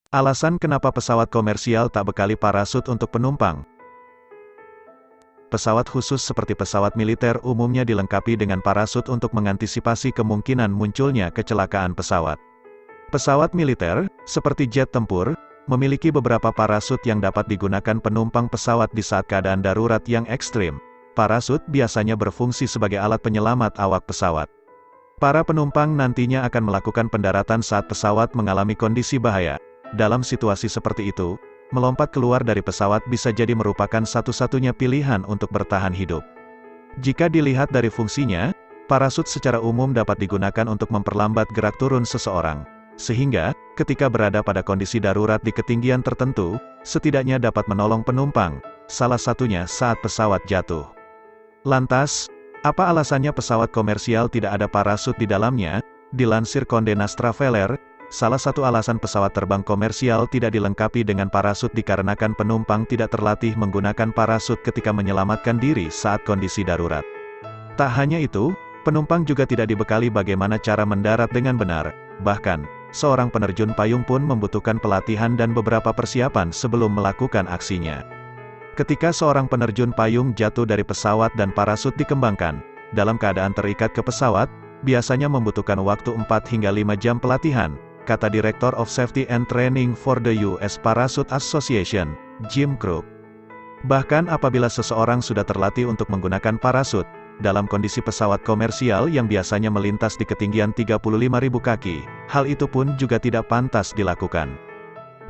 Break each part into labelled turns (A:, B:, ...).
A: Alasan kenapa pesawat komersial tak bekali parasut untuk penumpang. Pesawat khusus seperti pesawat militer umumnya dilengkapi dengan parasut untuk mengantisipasi kemungkinan munculnya kecelakaan pesawat. Pesawat militer, seperti jet tempur, memiliki beberapa parasut yang dapat digunakan penumpang pesawat di saat keadaan darurat yang ekstrim. Parasut biasanya berfungsi sebagai alat penyelamat awak pesawat. Para penumpang nantinya akan melakukan pendaratan saat pesawat mengalami kondisi bahaya. Dalam situasi seperti itu, melompat keluar dari pesawat bisa jadi merupakan satu-satunya pilihan untuk bertahan hidup. Jika dilihat dari fungsinya, parasut secara umum dapat digunakan untuk memperlambat gerak turun seseorang. Sehingga, ketika berada pada kondisi darurat di ketinggian tertentu, setidaknya dapat menolong penumpang, salah satunya saat pesawat jatuh. Lantas, apa alasannya pesawat komersial tidak ada parasut di dalamnya? Dilansir Condé Nast Traveler, salah satu alasan pesawat terbang komersial tidak dilengkapi dengan parasut dikarenakan penumpang tidak terlatih menggunakan parasut ketika menyelamatkan diri saat kondisi darurat. Tak hanya itu, penumpang juga tidak dibekali bagaimana cara mendarat dengan benar. Bahkan, seorang penerjun payung pun membutuhkan pelatihan dan beberapa persiapan sebelum melakukan aksinya. Ketika seorang penerjun payung jatuh dari pesawat dan parasut dikembangkan, dalam keadaan terikat ke pesawat, biasanya membutuhkan waktu 4 hingga 5 jam pelatihan, kata Director of Safety and Training for the US Parachute Association, Jim Crook. Bahkan apabila seseorang sudah terlatih untuk menggunakan parasut, dalam kondisi pesawat komersial yang biasanya melintas di ketinggian 35.000 kaki, hal itu pun juga tidak pantas dilakukan.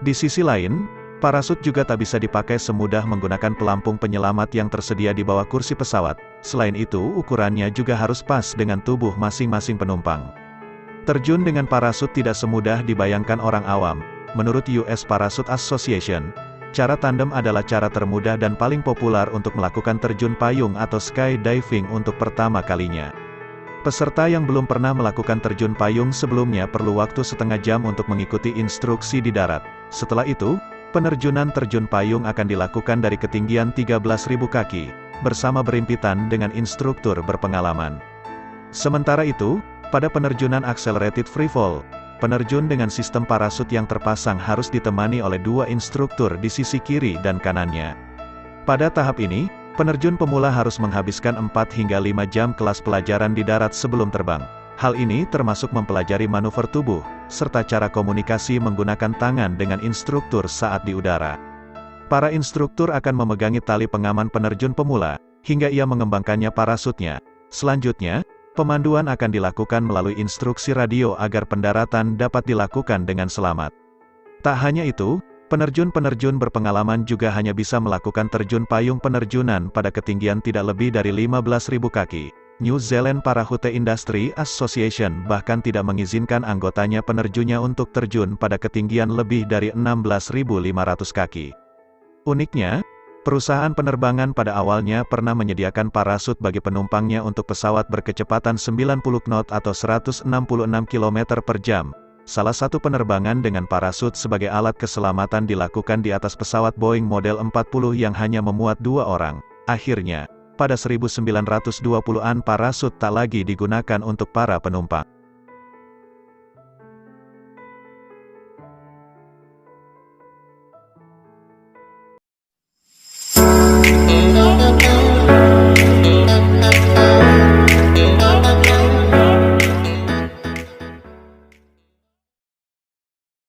A: Di sisi lain, parasut juga tak bisa dipakai semudah menggunakan pelampung penyelamat yang tersedia di bawah kursi pesawat. Selain itu, ukurannya juga harus pas dengan tubuh masing-masing penumpang. Terjun dengan parasut tidak semudah dibayangkan orang awam. Menurut US Parachute Association, cara tandem adalah cara termudah dan paling populer untuk melakukan terjun payung atau skydiving untuk pertama kalinya. Peserta yang belum pernah melakukan terjun payung sebelumnya perlu waktu setengah jam untuk mengikuti instruksi di darat. Setelah itu, penerjunan terjun payung akan dilakukan dari ketinggian 13.000 kaki, bersama berimpitan dengan instruktur berpengalaman. Sementara itu, pada penerjunan accelerated freefall, penerjun dengan sistem parasut yang terpasang harus ditemani oleh 2 instruktur di sisi kiri dan kanannya. Pada tahap ini, penerjun pemula harus menghabiskan 4 hingga 5 jam kelas pelajaran di darat sebelum terbang. Hal ini termasuk mempelajari manuver tubuh, serta cara komunikasi menggunakan tangan dengan instruktur saat di udara. Para instruktur akan memegangi tali pengaman penerjun pemula, hingga ia mengembangkannya parasutnya. Selanjutnya, pemanduan akan dilakukan melalui instruksi radio agar pendaratan dapat dilakukan dengan selamat. Tak hanya itu, penerjun-penerjun berpengalaman juga hanya bisa melakukan terjun payung penerjunan pada ketinggian tidak lebih dari 15.000 kaki. New Zealand Parachute Industry Association bahkan tidak mengizinkan anggotanya penerjunnya untuk terjun pada ketinggian lebih dari 16.500 kaki. Uniknya, perusahaan penerbangan pada awalnya pernah menyediakan parasut bagi penumpangnya untuk pesawat berkecepatan 90 knot atau 166 km per jam. Salah satu penerbangan dengan parasut sebagai alat keselamatan dilakukan di atas pesawat Boeing model 40 yang hanya memuat 2 orang. Akhirnya, pada 1920-an parasut tak lagi digunakan untuk para penumpang.